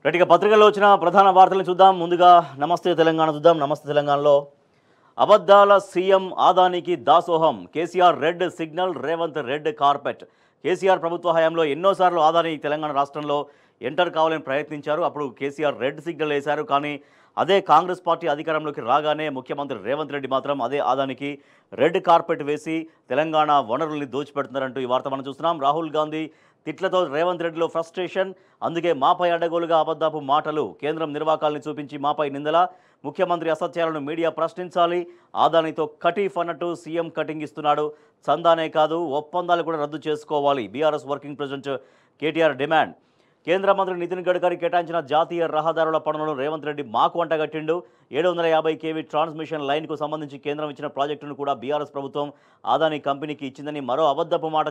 రైట్గా పత్రికల్లో వచ్చిన ప్రధాన వార్తలను చూద్దాం. ముందుగా నమస్తే తెలంగాణ చూద్దాం. నమస్తే తెలంగాణలో అబద్ధాల సీఎం ఆదానికి దాసోహం, KCR red signal, Revanth red carpet. KCR ప్రభుత్వ హయాంలో ఎన్నోసార్లు ఆదాని తెలంగాణ రాష్ట్రంలో ఎంటర్ కావాలని ప్రయత్నించారు. అప్పుడు కేసీఆర్ రెడ్ సిగ్నల్ వేశారు. కానీ అదే కాంగ్రెస్ పార్టీ అధికారంలోకి రాగానే ముఖ్యమంత్రి రేవంత్ రెడ్డి మాత్రం అదే ఆదానికి రెడ్ కార్పెట్ వేసి తెలంగాణ వనరుల్ని దోచిపెడుతున్నారంటూ ఈ వార్త మనం చూస్తున్నాం. రాహుల్ గాంధీ తిట్లతో రేవంత్ రెడ్డిలో ఫ్రస్ట్రేషన్, అందుకే మాపై అడ్డగోలుగా అబద్ధపు మాటలు, కేంద్రం నిర్వాకాల్ని చూపించి మాపై నిందల, ముఖ్యమంత్రి అసత్యాలను మీడియా ప్రశ్నించాలి, ఆదానితో కటీఫ్ అన్నట్టు సీఎం కటింగ్ ఇస్తున్నాడు, చందానే కాదు ఒప్పందాలు కూడా రద్దు చేసుకోవాలి, BRS working president KTR demand. కేంద్ర మంత్రి నితిన్ గడ్కరీ కేటాయించిన జాతీయ రహదారుల పనులను రేవంత్ రెడ్డి మాకు అంటగట్టిండు. 750 kV ట్రాన్స్మిషన్ లైన్కు సంబంధించి కేంద్రం ఇచ్చిన ప్రాజెక్టును కూడా బీఆర్ఎస్ ప్రభుత్వం ఆదాని కంపెనీకి ఇచ్చిందని మరో అబద్ధపు మాట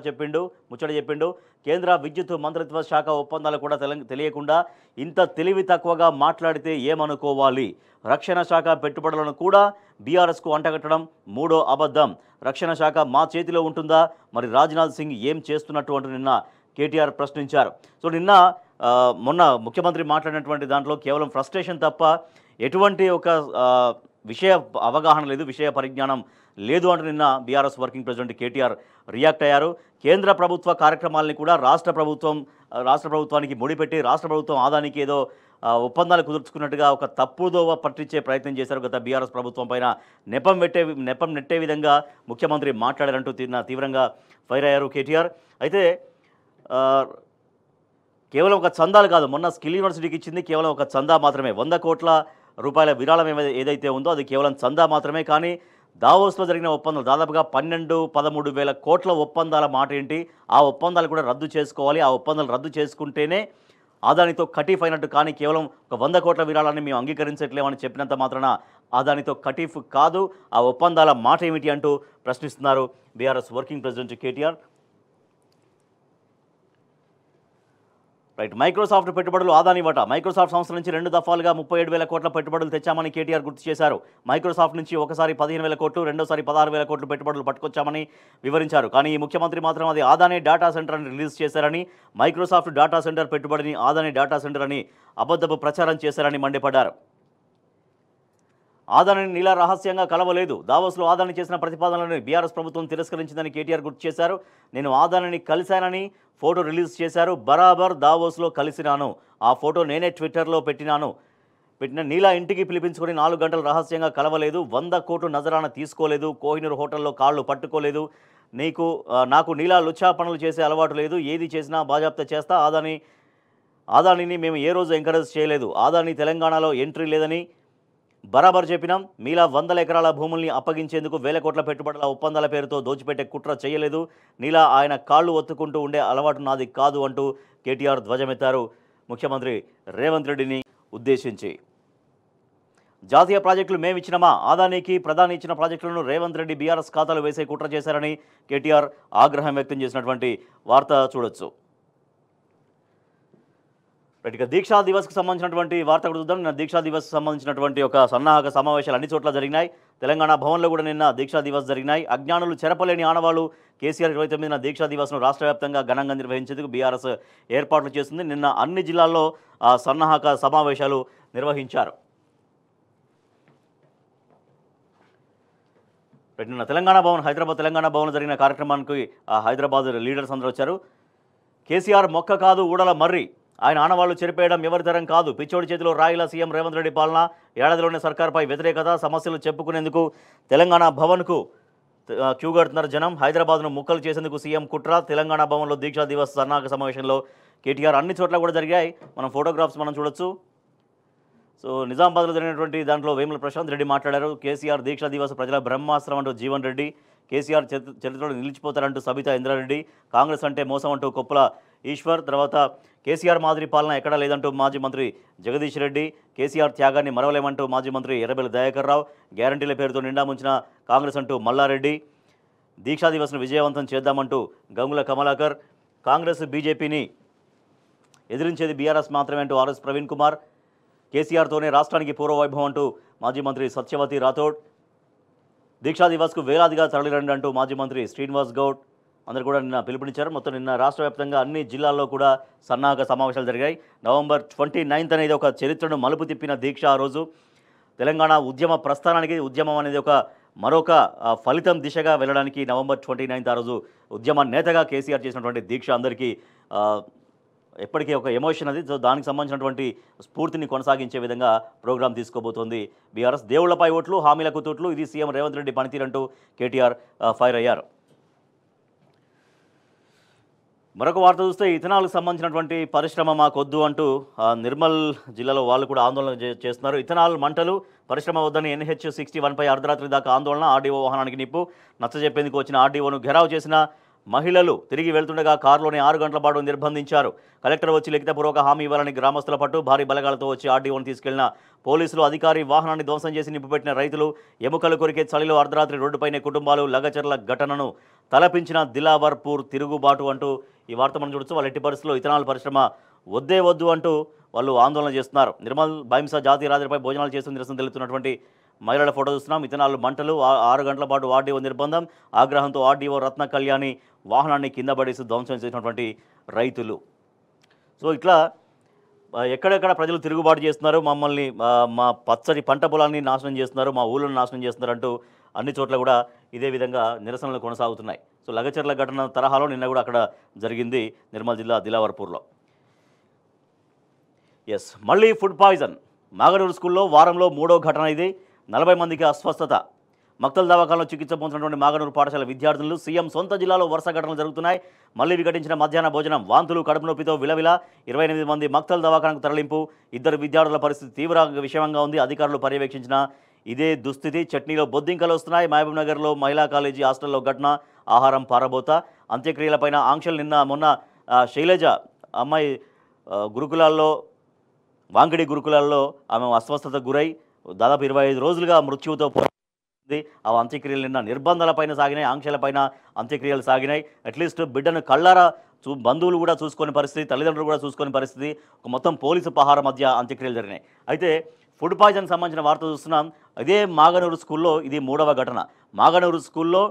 ముచ్చట చెప్పిండు. కేంద్ర విద్యుత్ మంత్రిత్వ శాఖ ఒప్పందాలు కూడా తెలియకుండా ఇంత తెలివి తక్కువగా మాట్లాడితే ఏమనుకోవాలి. రక్షణ శాఖ పెట్టుబడులను కూడా బీఆర్ఎస్కు అంటగట్టడం మూడో అబద్ధం. రక్షణ శాఖ మా చేతిలో ఉంటుందా? మరి రాజ్నాథ్ సింగ్ ఏం చేస్తున్నట్టు అంటూ నిన్న కేటీఆర్ ప్రశ్నించారు. సో నిన్న మొన్న ముఖ్యమంత్రి మాట్లాడినటువంటి దాంట్లో కేవలం ఫ్రస్ట్రేషన్ తప్ప ఎటువంటి ఒక విషయ అవగాహన లేదు, విషయ పరిజ్ఞానం లేదు అంటూ నిన్న BRS working president KTR react అయ్యారు. కేంద్ర ప్రభుత్వ కార్యక్రమాలని కూడా రాష్ట్ర ప్రభుత్వానికి ముడిపెట్టి రాష్ట్ర ప్రభుత్వం ఆదానికి ఏదో ఒప్పందాలు కుదుర్చుకున్నట్టుగా ఒక తప్పుదోవ పట్టించే ప్రయత్నం చేశారు. గత బీఆర్ఎస్ ప్రభుత్వం పైన నెపం నెట్టే విధంగా ముఖ్యమంత్రి మాట్లాడారంటూ తీవ్రంగా ఫైర్ అయ్యారు కేటీఆర్. అయితే కేవలం ఒక చందాలు కాదు, మొన్న స్కిల్ యూనివర్సిటీకి ఇచ్చింది కేవలం ఒక చందా మాత్రమే. 100 కోట్ల రూపాయల విరాళం ఏదైతే ఉందో అది కేవలం చందా మాత్రమే. కానీ దావోస్లో జరిగిన ఒప్పందాలు దాదాపుగా 12-13 వేల కోట్ల ఒప్పందాల మాట ఏంటి? ఆ ఒప్పందాలు కూడా రద్దు చేసుకోవాలి. ఆ ఒప్పందాలు రద్దు చేసుకుంటేనే ఆదానితో కటీఫ్ అయినట్టు. కానీ కేవలం ఒక 100 కోట్ల విరాళాన్ని మేము అంగీకరించట్లేమని చెప్పినంత మాత్రాన ఆదానితో కటీఫ్ కాదు. ఆ ఒప్పందాల మాట ఏమిటి అంటూ ప్రశ్నిస్తున్నారు BRS working president KTR. Right, Microsoft పెట్టుబడులు ఆదాని వాటా. మైక్రోసాఫ్ట్ సంస్థ నుంచి 2 దఫాలుగా 37,000 కోట్ల పెట్టుబడులు తెచ్చామని కేటీఆర్ గుర్తు చేశారు. మైక్రోసాఫ్ట్ నుంచి ఒకసారి 15,000 కోట్లు, రెండోసారి 16,000 కోట్లు పెట్టుబడులు పట్టుకొచ్చామని వివరించారు. కానీ ఈ ముఖ్యమంత్రి మాత్రం అది ఆదాని డేటా సెంటర్ అని రిలీజ్ చేశారని, మైక్రోసాఫ్ట్ డేటా సెంటర్ పెట్టుబడిని ఆదాని డేటా సెంటర్ అని అబద్ధపు ప్రచారం చేశారని మండిపడ్డారు. ఆదానిని నీలా రహస్యంగా కలవలేదు. దావోస్లో ఆదాని చేసిన ప్రతిపాదనలను బీఆర్ఎస్ ప్రభుత్వం తిరస్కరించిందని కేటీఆర్ గుర్తు చేశారు. నేను ఆదానిని కలిశానని ఫోటో రిలీజ్ చేశారు. బరాబర్ దావోస్లో కలిసినాను. ఆ ఫోటో నేనే ట్విట్టర్లో పెట్టిన నీలా ఇంటికి పిలిపించుకొని 4 గంటలు రహస్యంగా కలవలేదు. 100 కోట్లు నజరాన తీసుకోలేదు. కోహినూర్ హోటల్లో కాళ్ళు పట్టుకోలేదు. నాకు నీలా లుచ్చా పనులు చేసే అలవాటు లేదు. ఏది చేసినా బాజాప్తా చేస్తా. ఆదానిని మేము ఏ రోజు ఎంకరేజ్ చేయలేదు. ఆదాని తెలంగాణలో ఎంట్రీ లేదని బరాబర్ చెప్పినాం. మీలా 100 ఎకరాల భూముల్ని అప్పగించేందుకు 1000 కోట్ల పెట్టుబడుల ఒప్పందాల పేరుతో దోచిపెట్టే కుట్ర చేయలేదు. నీలా ఆయన కాళ్ళు ఒత్తుకుంటూ ఉండే అలవాటు నాది కాదు అంటూ కేటీఆర్ ధ్వజమెత్తారు ముఖ్యమంత్రి రేవంత్ రెడ్డిని ఉద్దేశించి. జాతీయ ప్రాజెక్టులు మేమిచ్చినమా? ఆదానికి ప్రధాని ఇచ్చిన ప్రాజెక్టులను రేవంత్ రెడ్డి బీఆర్ఎస్ ఖాతాలు వేసే కుట్ర చేశారని కేటీఆర్ ఆగ్రహం వ్యక్తం చేసినటువంటి వార్త చూడొచ్చు. ఇక దీక్షా దివస్కి సంబంధించినటువంటి వార్త కూడా చూద్దాం. నిన్న దీక్షా దివస్కి సంబంధించినటువంటి ఒక సన్నాహక సమావేశాలు అన్ని చోట్ల జరిగినాయి. తెలంగాణ భవన్లో కూడా నిన్న దీక్షా దివస్ జరిగినాయి. అజ్ఞానులు చెరపలేని ఆనవాళ్లు. కేసీఆర్ 29న దీక్షా దివస్ను రాష్ట్ర వ్యాప్తంగా ఘనంగా నిర్వహించేందుకు బీఆర్ఎస్ ఏర్పాట్లు చేస్తుంది. నిన్న అన్ని జిల్లాల్లో సన్నాహక సమావేశాలు నిర్వహించారు. నిన్న హైదరాబాద్ తెలంగాణ భవన్ జరిగిన కార్యక్రమానికి హైదరాబాద్ లీడర్స్ అందరూ వచ్చారు. కేసీఆర్ మొక్క కాదు ఊడల మర్రి, ఆయన ఆనవాళ్లు చెరిపేయడం ఎవరి తరం కాదు. పిచ్చోడి చేతిలో రాయిల సీఎం రేవంత్ రెడ్డి పాలన, ఏడాదిలోనే సర్కార్పై వ్యతిరేకత, సమస్యలు చెప్పుకునేందుకు తెలంగాణ భవన్కు క్యూ కడుతున్నారు జనం. హైదరాబాద్ను ముక్కలు చేసేందుకు సీఎం కుట్ర. తెలంగాణ భవన్లో దీక్షా దివస్ సన్నాహక సమావేశంలో కేటీఆర్ అన్ని చోట్ల కూడా జరిగాయి. ఫోటోగ్రాఫ్స్ చూడొచ్చు. సో నిజామాబాద్లో జరిగినటువంటి దాంట్లో వేముల ప్రశాంత్ రెడ్డి మాట్లాడారు. కేసీఆర్ దీక్షా దివస్ ప్రజల బ్రహ్మాస్త్రం అంటూ జీవన్ రెడ్డి, కేసీఆర్ చరిత్రలో నిలిచిపోతారంటూ సబితా ఇంద్రారెడ్డి, కాంగ్రెస్ అంటే మోసం అంటూ కొప్పుల ఈశ్వర్, తర్వాత కేసీఆర్ మాదిరి పాలన ఎక్కడా లేదంటూ మాజీ మంత్రి జగదీష్ రెడ్డి, కేసీఆర్ త్యాగాన్ని మరవలేమంటూ మాజీ మంత్రి ఎర్రబెల్లి దయాకర్ రావు, గ్యారంటీల పేరుతో నిండా ముంచిన కాంగ్రెస్ అంటూ మల్లారెడ్డి, దీక్షా దివస్ను విజయవంతం చేద్దామంటూ గంగుల కమలాకర్, కాంగ్రెస్ బీజేపీని ఎదిరించేది బీఆర్ఎస్ మాత్రమే అంటూ ఆర్ఎస్ ప్రవీణ్ కుమార్, కేసీఆర్తోనే రాష్ట్రానికి పూర్వవైభవం అంటూ మాజీ మంత్రి సత్యవతి రాథోడ్, దీక్షా దివస్కు వేలాదిగా తరలిరండి అంటూ మాజీ మంత్రి శ్రీనివాస్ గౌడ్, అందరూ కూడా నిన్న పిలుపునిచ్చారు. మొత్తం నిన్న రాష్ట్ర వ్యాప్తంగా అన్ని జిల్లాల్లో కూడా సన్నాహక సమావేశాలు జరిగాయి. నవంబర్ 29 అనేది ఒక చరిత్రను మలుపు తిప్పిన దీక్ష. ఆ రోజు తెలంగాణ ఉద్యమ ప్రస్థానానికి ఉద్యమం అనేది మరొక ఫలితం దిశగా వెళ్ళడానికి నవంబర్ 29 ఆ రోజు ఉద్యమ నేతగా కేసీఆర్ చేసినటువంటి దీక్ష అందరికీ ఎప్పటికీ ఒక ఎమోషన్ అది. సో దానికి సంబంధించినటువంటి స్ఫూర్తిని కొనసాగించే విధంగా ప్రోగ్రాం తీసుకోబోతోంది బీఆర్ఎస్. దేవుళ్లపై ఓట్లు, హామీలకు తోట్లు, ఇది సీఎం రేవంత్ రెడ్డి పనితీరంటూ కేటీఆర్ ఫైర్ అయ్యారు. మరొక వార్త చూస్తే ఇథనాల్కు సంబంధించినటువంటి పరిశ్రమ మాకొద్దు అంటూ నిర్మల్ జిల్లాలో వాళ్ళు కూడా ఆందోళన చేస్తున్నారు. ఇథనాల్ మంటలు, పరిశ్రమ వద్దని NH61పై అర్ధరాత్రి దాకా ఆందోళన. ఆర్డీఓ వాహనానికి నిప్పు. నచ్చజెప్పేందుకు వచ్చిన ఆర్డీఓను ఘెరావ్ చేసిన మహిళలు తిరిగి వెళ్తుండగా కారులోనే 6 గంటల పాటు నిర్బంధించారు. కలెక్టర్ వచ్చి లిఖితపూర్వక హామీ ఇవ్వాలని గ్రామస్తుల పట్టు. భారీ బలగాలతో వచ్చి ఆర్డీఓను తీసుకెళ్లిన పోలీసులు, అధికారి వాహనాన్ని ధ్వంసం చేసి నిప్పుపెట్టిన రైతులు, ఎముకలు కొరికే చలిలో అర్ధరాత్రి రోడ్డుపైనే కుటుంబాలు, లగచర్ల ఘటనను తలపించిన దిలావర్పూర్ తిరుగుబాటు అంటూ ఈ వార్త మనం చూడొచ్చు. వాళ్ళ ఎట్టి పరిస్థితుల్లో ఇథనాల్ పరిశ్రమ వద్దే వద్దు అంటూ వాళ్ళు ఆందోళన చేస్తున్నారు. నిర్మల్ బైంసా జాతీయ రహదారిపై భోజనాలు చేస్తూ నిరసన తెలుపుతున్నటువంటి మహిళల ఫోటో చూస్తున్నాం. ఇథనాల్ మంటలు, 6 గంటల పాటు ఆర్డీఓ నిర్బంధం. ఆగ్రహంతో ఆర్డీఓ రత్న కళ్యాణి వాహనాన్ని కింద పడేసి ధ్వంసం చేసినటువంటి రైతులు. సో ఇట్లా ఎక్కడెక్కడ ప్రజలు తిరుగుబాటు చేస్తున్నారు, మమ్మల్ని మా పచ్చడి పంట పొలాన్ని నాశనం చేస్తున్నారు, మా ఊళ్ళను నాశనం చేస్తున్నారు అంటూ అన్ని చోట్ల కూడా ఇదే విధంగా నిరసనలు కొనసాగుతున్నాయి. సో లగచర్ల ఘటన తరహాలో నిన్న కూడా అక్కడ జరిగింది నిర్మల్ జిల్లా దిలావర్పూర్లో. మళ్ళీ ఫుడ్ పాయిజన్. మాగనూరు స్కూల్లో వారంలో 3వ ఘటన ఇది. 40 మందికి అస్వస్థత. మక్తల్ దవాఖానలో చికిత్స పొందుతున్నటువంటి మాగనూరు పాఠశాల విద్యార్థులు. సీఎం సొంత జిల్లాలో వరుస ఘటనలు జరుగుతున్నాయి. మళ్లీ వికటించిన మధ్యాహ్న భోజనం, వాంతులు, కడుపు నొప్పితో విలవిల. 28 మంది మక్తల్ దవాఖానకు తరలింపు. 2 విద్యార్థుల పరిస్థితి తీవ్ర విషమంగా ఉంది. అధికారులు పర్యవేక్షించిన ఇదే దుస్థితి. చట్నీలో బొద్దింకలు వస్తున్నాయి. మహబూబ్ నగర్లో మహిళా కాలేజీ హాస్టల్లో ఘటన, ఆహారం పారబోత. అంత్యక్రియలపైన ఆంక్షలు. మొన్న శైలజ అమ్మాయి గురుకులాల్లో, వాంకిడి గురుకులాల్లో ఆమె అస్వస్థతకు గురై దాదాపు 25 రోజులుగా మృత్యువుతో పోరాడుతుంది. ఆ అంత్యక్రియలు నిన్న నిర్బంధాలపైన సాగినాయి, ఆంక్షలపైన అంత్యక్రియలు సాగినాయి. అట్లీస్ట్ బిడ్డను కళ్ళారా బంధువులు కూడా చూసుకునే పరిస్థితి, తల్లిదండ్రులు కూడా చూసుకునే పరిస్థితి. మొత్తం పోలీసు పహార మధ్య అంత్యక్రియలు జరిగినాయి. అయితే ఫుడ్ పాయిజన్ సంబంధించిన వార్త చూస్తున్నాం. ఇదే మాగనూరు స్కూల్లో ఇది 3వ ఘటన. మాగనూరు స్కూల్లో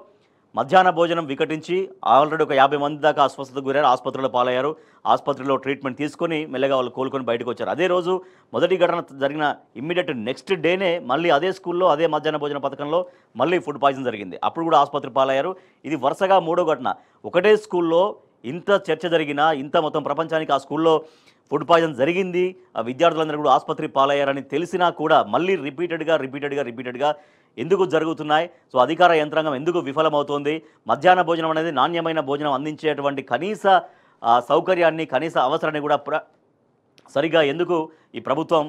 మధ్యాహ్న భోజనం వికటించి ఆల్రెడీ ఒక 50 మంది దాకా అస్వస్థతకు గురయ్యారు, ఆసుపత్రిలో పాలయ్యారు. ఆసుపత్రిలో ట్రీట్మెంట్ తీసుకొని మెల్లగా వాళ్ళు కోలుకొని బయటకు వచ్చారు. అదే రోజు మొదటి ఘటన జరిగిన ఇమ్మీడియట్ నెక్స్ట్ డేనే మళ్ళీ అదే స్కూల్లో అదే మధ్యాహ్న భోజన పథకంలో మళ్ళీ ఫుడ్ పాయిజన్ జరిగింది. అప్పుడు కూడా ఆసుపత్రి పాలయ్యారు. ఇది వరుసగా 3వ ఘటన. ఒకటే స్కూల్లో ఇంత చర్చ జరిగినా, ఇంత మొత్తం ప్రపంచానికి ఆ స్కూల్లో ఫుడ్ పాయిజన్ జరిగింది, ఆ విద్యార్థులందరూ కూడా ఆసుపత్రి పాలయ్యారని తెలిసినా కూడా మళ్ళీ రిపీటెడ్గా ఎందుకు జరుగుతున్నాయి? సో అధికార యంత్రాంగం ఎందుకు విఫలమవుతోంది? మధ్యాహ్న భోజనం అనేది నాణ్యమైన భోజనం అందించేటువంటి కనీస సౌకర్యాన్ని, కనీస అవసరాన్ని కూడా సరిగా ఎందుకు ఈ ప్రభుత్వం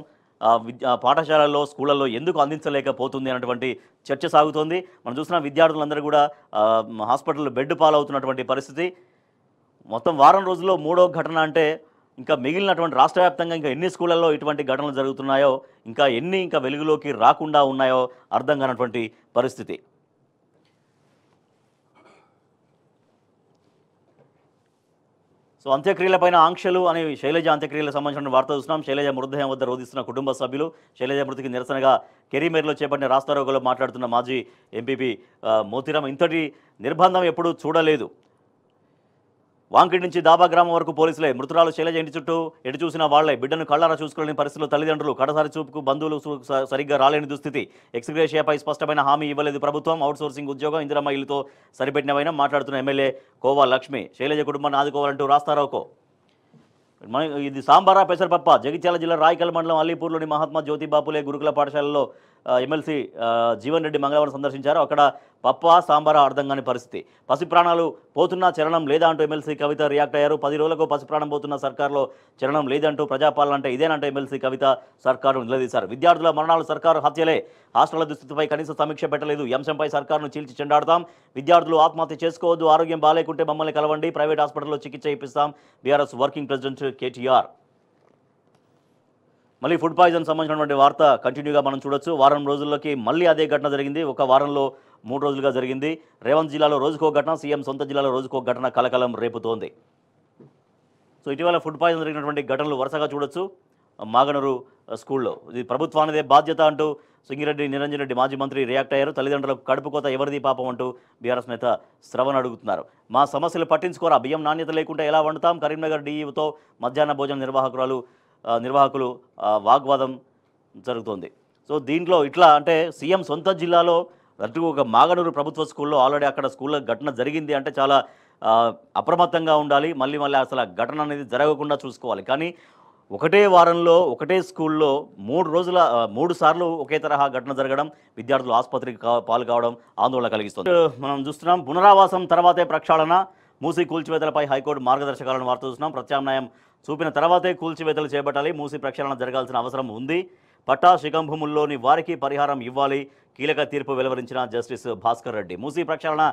పాఠశాలల్లో, స్కూళ్ళల్లో ఎందుకు అందించలేకపోతుంది అన్నటువంటి చర్చ సాగుతోంది. మనం చూసిన విద్యార్థులందరూ కూడా హాస్పిటల్లో బెడ్ పాలవుతున్నటువంటి పరిస్థితి. మొత్తం వారం రోజుల్లో 3వ ఘటన అంటే ఇంకా మిగిలినటువంటి రాష్ట్ర వ్యాప్తంగా ఇంకా ఎన్ని స్కూళ్ళల్లో ఇటువంటి ఘటనలు జరుగుతున్నాయో, ఇంకా ఎన్ని వెలుగులోకి రాకుండా ఉన్నాయో అర్థం కానటువంటి పరిస్థితి. సో అంత్యక్రియలపైన ఆంక్షలు అనే శైలజ అంత్యక్రియలకు సంబంధించిన వార్త చూస్తున్నాం. శైలజ మృతదేహం వద్ద రోధిస్తున్న కుటుంబ సభ్యులు. శైలజ మృతికి నిరసనగా కెరీమేర్లో చేపట్టిన రాస్తారోకోలో మాట్లాడుతున్న మాజీ ఎంపీపీ మోతిరాం, ఇంతటి నిర్బంధం ఎప్పుడూ చూడలేదు. వాంకిడి నుంచి దాబా గ్రామం వరకు పోలీసులే. మృతురాలు శైలజ ఇంటి చుట్టూ ఎటు చూసిన వాళ్లే. బిడ్డను కళ్ళారా చూసుకోలేని పరిస్థితుల్లో తల్లిదండ్రులు. కడసారి చూపుకు బంధువులు సరిగ్గా రాలేని దుస్థితి. ఎక్స్గ్రేషియాపై స్పష్టమైన హామీ ఇవ్వలేదు ప్రభుత్వం. అవుట్సోర్సింగ్ ఉద్యోగం, ఇందిరమ్మ ఇల్లుతో సరిపెట్టినవైనా మాట్లాడుతున్న ఎమ్మెల్యే కోవా లక్ష్మి. శైలజ కుటుంబాన్ని ఆదుకోవాలంటూ రాస్తారోకో. ఇది సాంబారా పెసరపప్ప. జగిత్యాల జిల్లా రాయకల్ మండలం అలీపూర్లోని మహాత్మా జ్యోతిబాపులే గురుకుల పాఠశాలలో ఎమ్మెల్సీ జీవన్ రెడ్డి మంగళవారం సందర్శించారు. అక్కడ పప్ప సాంబారా అర్థం కాని పరిస్థితి. పసి ప్రాణాలు పోతున్నా చలనం లేదా అంటూ ఎమ్మెల్సీ కవిత రియాక్ట్ అయ్యారు. 10 రోజులకు పసి ప్రాణం పోతున్న సర్కారులో చలనం లేదంటూ ప్రజాపాలన అంటే ఇదేనంటూ ఎమ్మెల్సీ కవిత సర్కారును నిలదీశారు. విద్యార్థుల మరణాలు సర్కారు హత్యలే. హాస్టళ్ల దుస్థితిపై కనీస సమీక్ష పెట్టలేదు. ఈ అంశంపై సర్కారును చీల్చి చెండాడతాం. విద్యార్థులు ఆత్మహత్య చేసుకోవద్దు. ఆరోగ్యం బాలేకుంటే మమ్మల్ని కలవండి. ప్రైవేట్ హాస్పిటల్లో చికిత్స ఇప్పిస్తాం. BRS working president KTR. మళ్ళీ ఫుడ్ పాయిజన్ సంబంధించినటువంటి వార్త కంటిన్యూగా మనం చూడొచ్చు. వారం రోజుల్లోకి మళ్ళీ అదే ఘటన జరిగింది. ఒక వారంలో 3 రోజులుగా జరిగింది. రేవంత్ జిల్లాలో రోజుకో ఘటన, సీఎం సొంత జిల్లాలో రోజుకో ఘటన కలకలం రేపుతోంది. సో ఇటీవల ఫుడ్ పాయిజన్ జరిగినటువంటి ఘటనలు వరుసగా చూడొచ్చు. మాగనూరు స్కూల్లో ఇది ప్రభుత్వానిదే బాధ్యత అంటూ సింగిరెడ్డి నిరంజన్ రెడ్డి మాజీ మంత్రి రియాక్ట్ అయ్యారు. తల్లిదండ్రులకు కడుపు కోత ఎవరిది పాపం అంటూ బీఆర్ఎస్ నేత శ్రవణ్ అడుగుతున్నారు. మా సమస్యలు పట్టించుకోరా, బియ్యం నాణ్యత లేకుండా ఎలా వండుతాం? కరీంనగర్ డీఈతో మధ్యాహ్న భోజన నిర్వాహకులు వాగ్వాదం జరుగుతోంది. సో దీంట్లో ఇట్లా అంటే సీఎం సొంత జిల్లాలో అటు ఒక మాగనూరు ప్రభుత్వ స్కూల్లో ఆల్రెడీ అక్కడ స్కూల్లో ఘటన జరిగింది అంటే చాలా అప్రమత్తంగా ఉండాలి. మళ్ళీ అసలు ఆ ఘటన అనేది జరగకుండా చూసుకోవాలి. కానీ ఒకటే వారంలో ఒకటే స్కూల్లో 3 సార్లు ఒకే తరహా ఘటన జరగడం విద్యార్థులు ఆసుపత్రికి పాలు కావడం ఆందోళన కలిగిస్తుంది. మనం చూస్తున్నాం పునరావాసం తర్వాతే ప్రక్షాళన, మూసీ కూల్చివేతలపై హైకోర్టు మార్గదర్శకాలను వార్త చూస్తున్నాం. ప్రత్యామ్నాయం చూపిన తర్వాతే కూల్చివేతలు చేపట్టాలి, మూసీ ప్రక్షాళన జరగాల్సిన అవసరం ఉంది, పట్టా శిఖం భూముల్లోని వారికి పరిహారం ఇవ్వాలి, కీలక తీర్పు వెలువరించిన జస్టిస్ భాస్కర్ రెడ్డి. మూసీ ప్రక్షాళన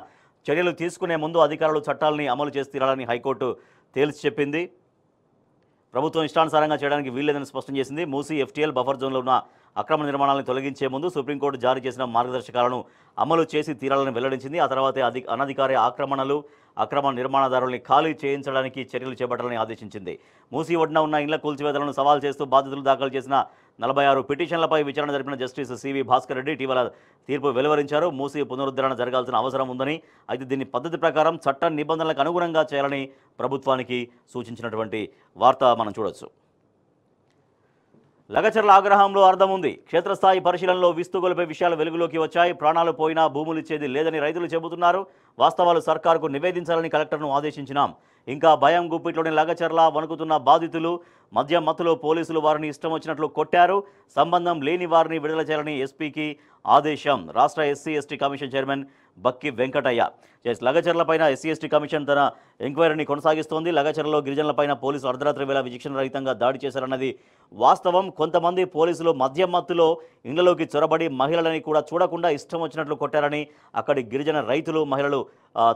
చర్యలు తీసుకునే ముందు అధికారులు చట్టాలని అమలు చేసి తీరాలని హైకోర్టు తేల్చి చెప్పింది. ప్రభుత్వం ఇష్టానుసారంగా చేయడానికి వీల్లేదని స్పష్టం చేసింది. మూసీ ఎఫ్టీఎల్ బఫర్ జోన్లో ఉన్న అక్రమ నిర్మాణాలను తొలగించే ముందు సుప్రీంకోర్టు జారీ చేసిన మార్గదర్శకాలను అమలు చేసి తీరాలని వెల్లడించింది. ఆ తర్వాతే అనధికార అక్రమ నిర్మాణదారుల్ని ఖాళీ చేయించడానికి చర్యలు చేపట్టాలని ఆదేశించింది. మూసీ ఒడ్డున ఉన్న ఇళ్ల కూల్చివేతలను సవాల్ చేస్తూ బాధితులు దాఖలు చేసిన 46 పిటిషన్లపై విచారణ జరిపిన జస్టిస్ సివి భాస్కర్ రెడ్డి ఇటీవల తీర్పు వెలువరించారు. మూసీ పునరుద్ధరణ జరగాల్సిన అవసరం ఉందని, అయితే దీన్ని పద్ధతి ప్రకారం చట్ట నిబంధనలకు అనుగుణంగా చేయాలని ప్రభుత్వానికి సూచించినటువంటి వార్త మనం చూడొచ్చు. లగచర్ల ఆగ్రహంలో అర్థం ఉంది. క్షేత్రస్థాయి పరిశీలనలో విస్తుగొలిపే విషయాలు వెలుగులోకి వచ్చాయి. ప్రాణాలు పోయినా భూములు ఇచ్చేది లేదని రైతులు చెబుతున్నారు. వాస్తవాలు సర్కారుకు నివేదించాలని కలెక్టర్ను ఆదేశించినాం. ఇంకా భయం గుప్పిట్లోని లగచర్ల వణుకుతున్న బాధితులు. మద్యం మత్తులో పోలీసులు వారిని ఇష్టం వచ్చినట్లు కొట్టారు. సంబంధం లేని వారిని విడుదల చేయాలని ఎస్పీకి ఆదేశం. రాష్ట్ర SC ST commission chairman Bakki Venkataiah. లగచర్లపైన ఎస్సీ ఎస్టీ కమిషన్ తన ఎంక్వైరీని కొనసాగిస్తోంది. లగచర్లలో గిరిజనులపైన పోలీసులు అర్ధరాత్రి వేళ విచక్షణ రహితంగా దాడి చేశారన్నది వాస్తవం. కొంతమంది పోలీసులు మద్యం మత్తులో ఇళ్లలోకి చొరబడి మహిళలని కూడా చూడకుండా ఇష్టం వచ్చినట్లు కొట్టారని అక్కడి గిరిజన రైతులు మహిళలు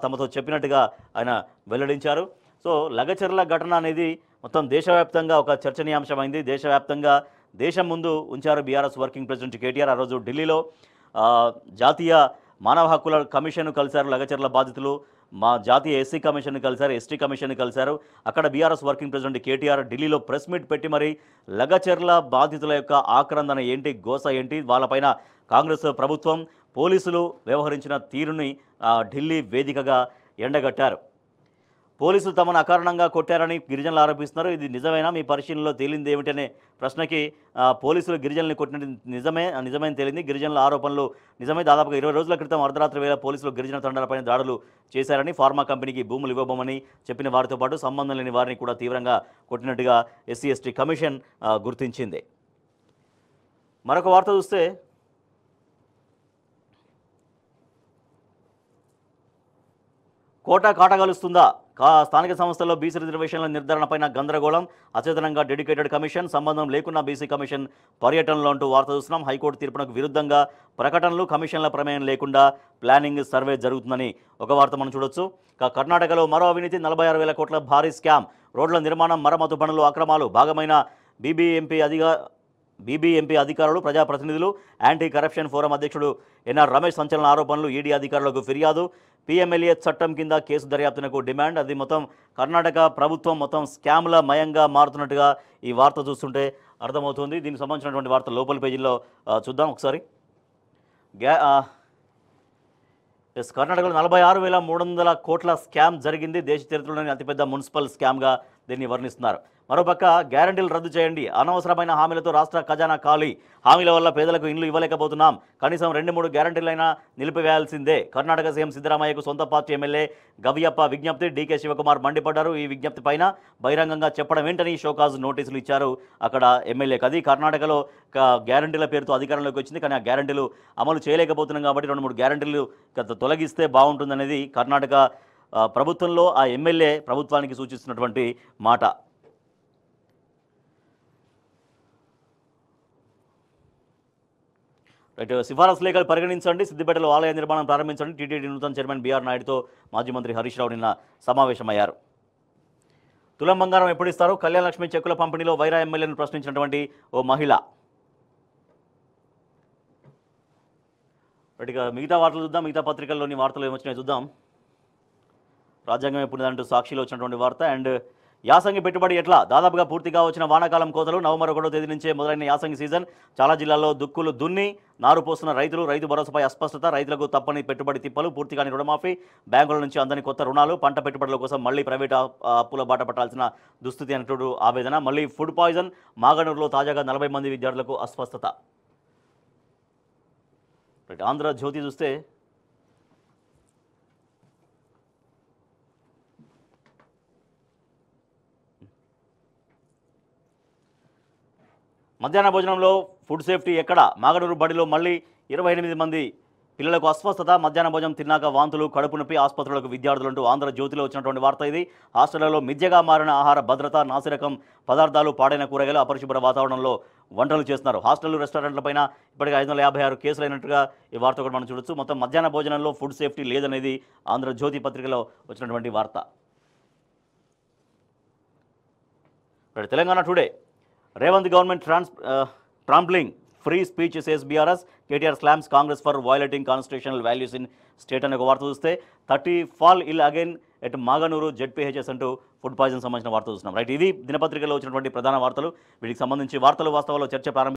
తమతో చెప్పినట్టుగా ఆయన వెల్లడించారు. సో లగచర్ల ఘటన అనేది మొత్తం దేశవ్యాప్తంగా ఒక చర్చనీయాంశమైంది. దేశం ముందు ఉంచారు బీఆర్ఎస్ వర్కింగ్ ప్రెసిడెంట్ కేటీఆర్. ఆ రోజు ఢిల్లీలో జాతీయ మానవ హక్కుల కమిషన్ కలిశారు లగచర్ల బాధితులు. జాతీయ ఎస్సీ కమిషన్ కలిశారు, ఎస్టీ కమిషన్ కలిశారు. అక్కడ బీఆర్ఎస్ వర్కింగ్ ప్రెసిడెంట్ కేటీఆర్ ఢిల్లీలో ప్రెస్ మీట్ పెట్టి మరి లగచర్ల బాధితుల యొక్క ఆక్రందన ఏంటి, గోస ఏంటి, వాళ్ళపైన కాంగ్రెస్ ప్రభుత్వం పోలీసులు వ్యవహరించిన తీరుని ఢిల్లీ వేదికగా ఎండగట్టారు. పోలీసులు తమను అకారణంగా కొట్టారని గిరిజనులు ఆరోపిస్తున్నారు. ఇది నిజమేనా, మీ పరిశీలనలో తేలింది ఏమిటనే ప్రశ్నకి పోలీసులు గిరిజనుల్ని కొట్టినది నిజమని తేలింది. గిరిజనుల ఆరోపణలు నిజమే. దాదాపుగా 20 రోజుల క్రితం అర్ధరాత్రి వేళ పోలీసులు గిరిజన తండాలపైన దాడులు చేశారని, ఫార్మా కంపెనీకి భూములు ఇవ్వబోమని చెప్పిన వారితో పాటు సంబంధం లేని వారిని కూడా తీవ్రంగా కొట్టినట్టుగా ఎస్సీ ఎస్టీ కమిషన్ గుర్తించింది. మరొక వార్త చూస్తే కోట కాటగలుస్తుందా? స్థానిక సంస్థల్లో బీసీ రిజర్వేషన్ల నిర్ధారణపైన గందరగోళం, అచేతనంగా డెడికేటెడ్ కమిషన్, సంబంధం లేకున్నా బీసీ కమిషన్ పర్యటనలో అంటూ వార్త చూస్తున్నాం. హైకోర్టు తీర్పునకు విరుద్ధంగా ప్రకటనలు, కమిషన్ల ప్రమేయం లేకుండా ప్లానింగ్ సర్వే జరుగుతుందని ఒక వార్త మనం చూడొచ్చు. కర్ణాటకలో మరో అవినీతి, 46,000 కోట్ల భారీ స్కామ్, రోడ్ల నిర్మాణం, మరమ్మతు పనులు అక్రమాలు, భాగమైన బీబీఎంపీ అధికారులు, ప్రజాప్రతినిధులు. యాంటీ కరప్షన్ ఫోరం అధ్యక్షుడు ఎన్ఆర్ రమేష్ సంచలన ఆరోపణలు, ఈడీ అధికారులకు ఫిర్యాదు, పీఎంఎల్ఏ చట్టం కింద కేసు దర్యాప్తునకు డిమాండ్. అది మొత్తం కర్ణాటక ప్రభుత్వం మొత్తం స్కామ్ల మయంగా మారుతున్నట్టుగా ఈ వార్త చూస్తుంటే అర్థమవుతుంది. దీనికి సంబంధించినటువంటి వార్త లోపల పేజీల్లో చూద్దాం ఒకసారి. కర్ణాటకలో 46,300 కోట్ల స్కామ్ జరిగింది. దేశ చరిత్రలోని అతిపెద్ద మున్సిపల్ స్కామ్గా దీన్ని వర్ణిస్తున్నారు. మరోపక్క గ్యారంటీలు రద్దు చేయండి, అనవసరమైన హామీలతో రాష్ట్ర ఖజానా ఖాళీ, హామీల వల్ల పేదలకు ఇండ్లు ఇవ్వలేకపోతున్నాం, కనీసం 2-3 గ్యారంటీలైనా నిలిపివేయాల్సిందే. కర్ణాటక సీఎం సిద్ధరామయ్యకు సొంత పార్టీ ఎమ్మెల్యే గవియప్ప విజ్ఞప్తి. డీకే శివకుమార్ మండిపడ్డారు. ఈ విజ్ఞప్తి పైన బహిరంగంగా చెప్పడం ఏంటని షోకాజ్ నోటీసులు ఇచ్చారు అక్కడ ఎమ్మెల్యేకి. అది కర్ణాటకలో గ్యారంటీల పేరుతో అధికారంలోకి వచ్చింది, కానీ ఆ గ్యారంటీలు అమలు చేయలేకపోతున్నాం కాబట్టి 2-3 గ్యారంటీలు తొలగిస్తే బాగుంటుందనేది కర్ణాటక ప్రభుత్వంలో ఆ ఎమ్మెల్యే ప్రభుత్వానికి సూచిస్తున్నటువంటి మాట. రైట్, సిఫారసు లేఖలు పరిగణించండి, సిద్దిపేటలో ఆలయ నిర్మాణం ప్రారంభించండి. టీటీడీ నూతన చైర్మన్ బీఆర్ నాయుడుతో మాజీ మంత్రి హరీష్ రావు నిన్న సమావేశమయ్యారు. తులం బంగారం ఎప్పుడు ఇస్తారు? కళ్యాణ లక్ష్మి చెక్కుల పంపిణీలో వైరా ఎమ్మెల్యేను ప్రశ్నించినటువంటి ఓ మహిళ. రైట్గా మిగతా వార్తలు చూద్దాం. మిగతా పత్రికల్లోని వార్తలు ఏమొచ్చినాయో చూద్దాం. రాజ్యాంగం ఎప్పుడు అంటూ సాక్షిలో వచ్చినటువంటి వార్త. అండ్ యాసంగి పెట్టుబడి ఎట్లా? దాదాపుగా పూర్తిగా వచ్చిన వానాకాలం కోతలు నవంబర్ 1వ తేదీ నుంచే మొదలైన యాసంగి సీజన్. చాలా జిల్లాల్లో దుక్కులు దున్ని నారు పోస్తున్న రైతులు. రైతు భరోసాపై అస్పష్టత. రైతులకు తప్పని పెట్టుబడి తిప్పలు. పూర్తిగాని రుణమాఫీ. బ్యాంకుల నుంచి అందని కొత్త రుణాలు. పంట పెట్టుబడుల కోసం మళ్లీ ప్రైవేట్ అప్పుల బాట పట్టాల్సిన దుస్థితి అంటూ ఆవేదన. మళ్లీ ఫుడ్ పాయిజన్. మాగనూరులో తాజాగా 40 మంది విద్యార్థులకు అస్వస్థత. ఆంధ్రజ్యోతి చూస్తే మధ్యాహ్న భోజనంలో ఫుడ్ సేఫ్టీ ఎక్కడ? మాగనూరు బడిలో మళ్ళీ 28 మంది పిల్లలకు అస్వస్థత. మధ్యాహ్న భోజనం తిన్నాక వాంతులు, కడుపు నొప్పి, ఆసుపత్రులకు విద్యార్థులంటూ ఆంధ్రజ్యోతిలో వచ్చినటువంటి వార్త ఇది. హాస్టళ్లలో మిథ్యగా మారిన ఆహార భద్రత, నాసిరకం పదార్థాలు, పాడైన కూరగాయలు, అపరిశుభ్ర వాతావరణంలో వంటలు చేస్తున్నారు. హాస్టళ్లు, రెస్టారెంట్లపైన ఇప్పటికే 556 కేసులైనట్టుగా ఈ వార్త కూడా మనం చూడొచ్చు. మొత్తం మధ్యాహ్న భోజనంలో ఫుడ్ సేఫ్టీ లేదనేది ఆంధ్రజ్యోతి పత్రికలో వచ్చినటువంటి వార్త. Telangana today, Revanth government trampling free speech says BRS. KTR slams Congress for violating constitutional values in state అనే ఒక వార్త చూస్తే 30 fall ill again at Maganur ZPHS అంటూ ఫుడ్ పాయిజన్ సంబంధించిన వార్త చూస్తున్నాం. రైట్, ఇది దినపత్రికలో వచ్చినటువంటి ప్రధాన వార్తలు. వీటికి సంబంధించి వార్తలు వాస్తవాల్లో చర్చ ప్రారంభం.